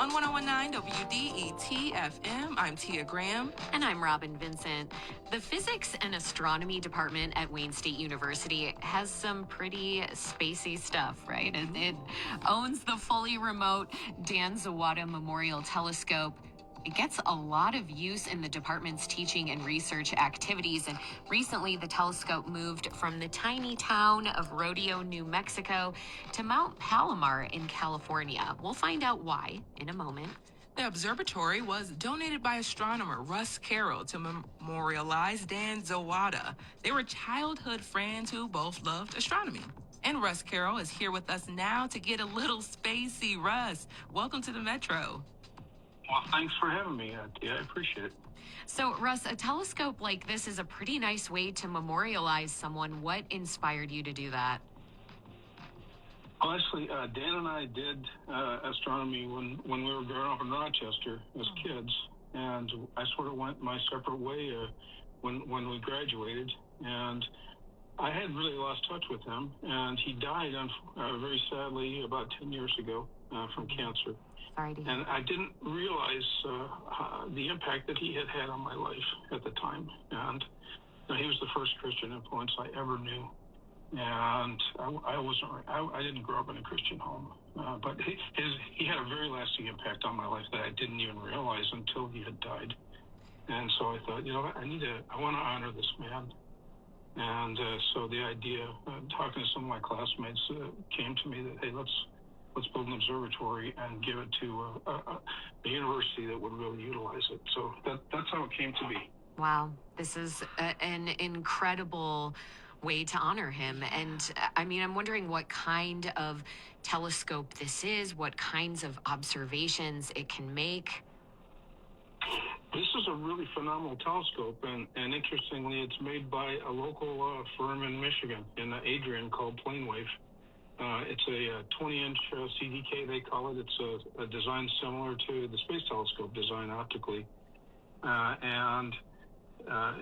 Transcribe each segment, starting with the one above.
on 101.9 WDET FM. I'm Tia Graham. And I'm Robin Vincent. The Physics and Astronomy Department at Wayne State University has some pretty spacey stuff, right? It owns the fully remote Dan Zowada Memorial Telescope. It gets a lot of use in the department's teaching and research activities. And recently, the telescope moved from the tiny town of Rodeo, New Mexico, to Mount Palomar in California. We'll find out why in a moment. The observatory was donated by astronomer Russ Carroll to memorialize Dan Zowada. They were childhood friends who both loved astronomy. And Russ Carroll is here with us now to get a little spacey. Russ, welcome to the Metro. Well, thanks for having me, Tia. I appreciate it. So, Russ, a telescope like this is a pretty nice way to memorialize someone. What inspired you to do that? Well, actually, Dan and I did astronomy when we were growing up in Rochester as kids, and I sort of went my separate way when we graduated, and I had really lost touch with him, and he died very sadly about 10 years ago from cancer. And I didn't realize the impact that he had on my life at the time. And he was the first Christian influence I ever knew. And I didn't grow up in a Christian home, but he had a very lasting impact on my life that I didn't even realize until he had died. And so I thought, I want to honor this man. And so the idea, talking to some of my classmates, came to me that, hey, let's build an observatory and give it to a university that would really utilize it. So that's how it came to be. Wow, this is an incredible way to honor him. And I'm wondering what kind of telescope this is, what kinds of observations it can make. This is a really phenomenal telescope, and interestingly, it's made by a local firm in Michigan, in Adrian, called Planewave. It's a 20-inch CDK, they call it. It's a design similar to the Space Telescope design optically. And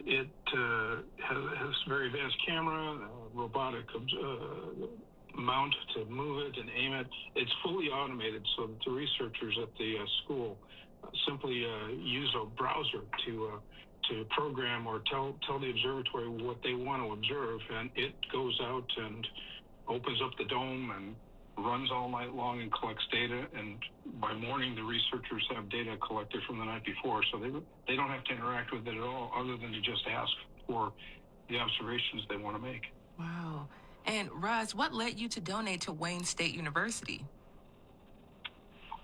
it has very advanced camera, robotic mount to move it and aim it. It's fully automated, so that the researchers at the school simply use a browser to program or tell the observatory what they want to observe, and it goes out and opens up the dome and runs all night long and collects data. And by morning, the researchers have data collected from the night before, so they don't have to interact with it at all, other than to just ask for the observations they want to make. Wow. And Russ, what led you to donate to Wayne State University?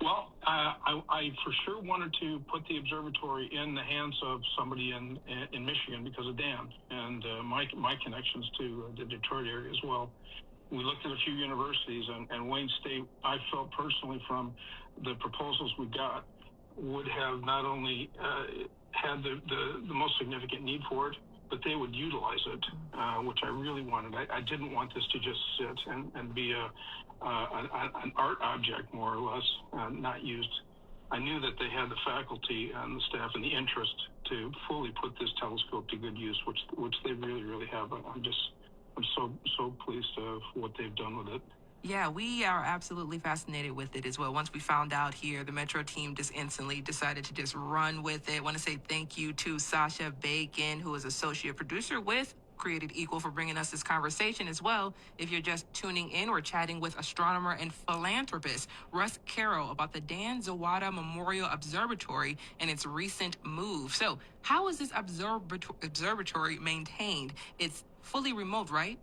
Well, I for sure wanted to put the observatory in the hands of somebody in Michigan because of Dan and my connections to the Detroit area as well. We looked at a few universities, and Wayne State, I felt personally from the proposals we got, would have not only had the most significant need for it, but they would utilize it, which I really wanted. I didn't want this to just sit and be an art object, more or less, not used. I knew that they had the faculty and the staff and the interest to fully put this telescope to good use, which they really, really have. I'm so pleased for what they've done with it. Yeah, we are absolutely fascinated with it as well. Once we found out here, the Metro team just instantly decided to just run with it. I want to say thank you to Sasha Bacon, who is associate producer with Created Equal, for bringing us this conversation as well. If you're just tuning in, we're chatting with astronomer and philanthropist Russ Carroll about the Dan Zowada Memorial Observatory and its recent move. So how is this observatory maintained? It's fully remote, right?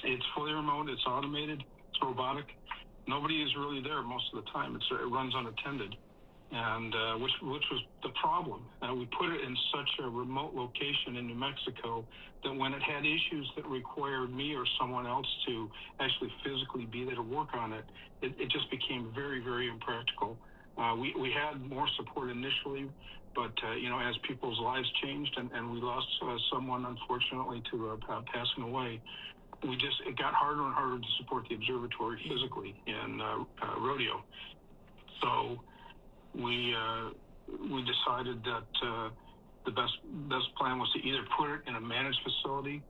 It's fully remote. It's automated. It's robotic. Nobody is really there most of the time. It runs unattended, and which was the problem. We put it in such a remote location in New Mexico that when it had issues that required me or someone else to actually physically be there to work on it, it just became very, very impractical. We had more support initially, but as people's lives changed and we lost someone, unfortunately, to passing away, it got harder and harder to support the observatory physically in Rodeo. So we decided that the best plan was to either put it in a managed facility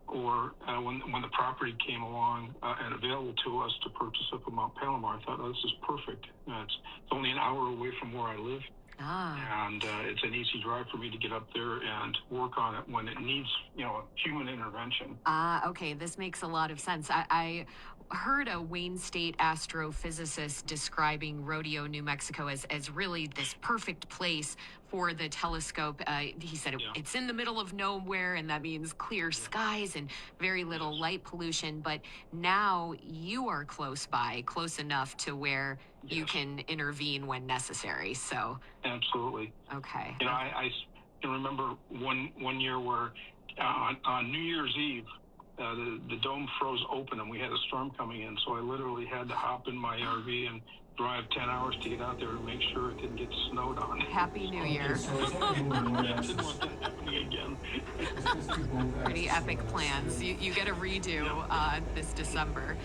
or when the property came along and available to us to purchase up in Mount Palomar, I thought, oh, this is perfect. It's only an hour away from where I live. And it's an easy drive for me to get up there and work on it when it needs, human intervention. Okay, this makes a lot of sense. I heard a Wayne State astrophysicist describing Rodeo, New Mexico as really this perfect place for the telescope. He said it's in the middle of nowhere, and that means clear skies and very little light pollution. But now you are close by, close enough to where you can intervene when necessary. So absolutely. Okay. I can remember one year where on New Year's Eve, the dome froze open and we had a storm coming in. So I literally had to hop in my RV and drive 10 hours to get out there and make sure it didn't get snowed on. Happy New Year. I didn't want that happening again. Pretty epic plans. You get a redo this December.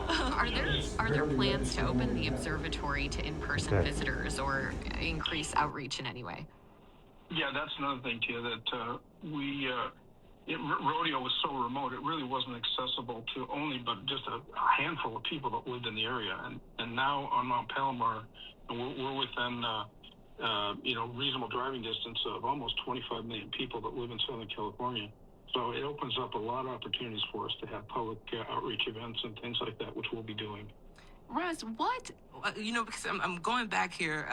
Are there plans to open the observatory to in-person visitors or increase outreach in any way? Yeah, that's another thing, Tia, that Rodeo was so remote, it really wasn't accessible to only but just a handful of people that lived in the area. And now on Mount Palomar, we're within reasonable driving distance of almost 25 million people that live in Southern California. So it opens up a lot of opportunities for us to have public outreach events and things like that, which we'll be doing. Russ, what, because I'm going back here,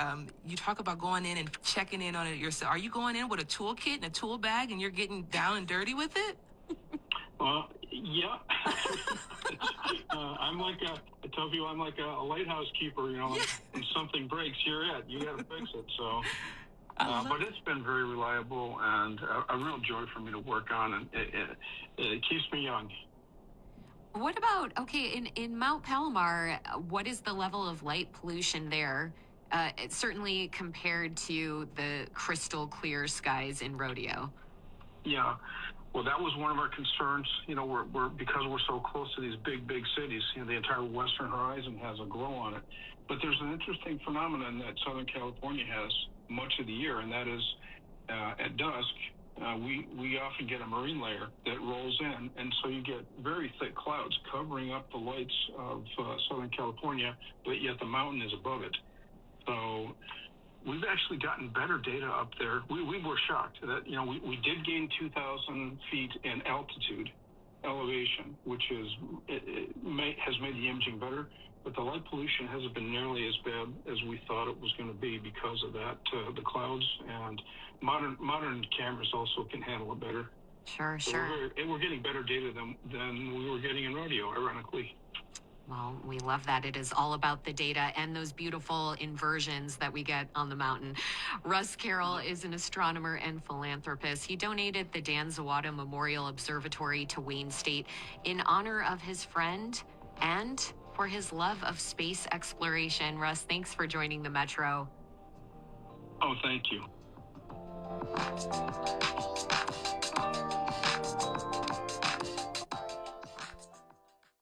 you talk about going in and checking in on it yourself. Are you going in with a toolkit and a tool bag and you're getting down and dirty with it? Yeah. I tell people I'm like a lighthouse keeper, when something breaks, you're it. You got to fix it. So, but it's been very reliable and a real joy for me to work on, and it keeps me young. What about, in Mount Palomar, what is the level of light pollution there? Certainly compared to the crystal clear skies in Rodeo. Yeah. Well, that was one of our concerns. We're because we're so close to these big cities, the entire western horizon has a glow on it. But there's an interesting phenomenon that Southern California has much of the year, and that is at dusk, we often get a marine layer that rolls in, and so you get very thick clouds covering up the lights of Southern California, but yet the mountain is above it. So we've actually gotten better data up there. We were shocked that, we did gain 2,000 feet in elevation, which has made the imaging better, but the light pollution hasn't been nearly as bad as we thought it was going to be because of that, the clouds, and modern cameras also can handle it better. Sure. We're getting better data than we were getting in Rodeo, ironically. Well, we love that. It is all about the data and those beautiful inversions that we get on the mountain. Russ Carroll is an astronomer and philanthropist. He donated the Zowada Memorial Observatory to Wayne State in honor of his friend and for his love of space exploration. Russ, thanks for joining the Metro. Oh, thank you.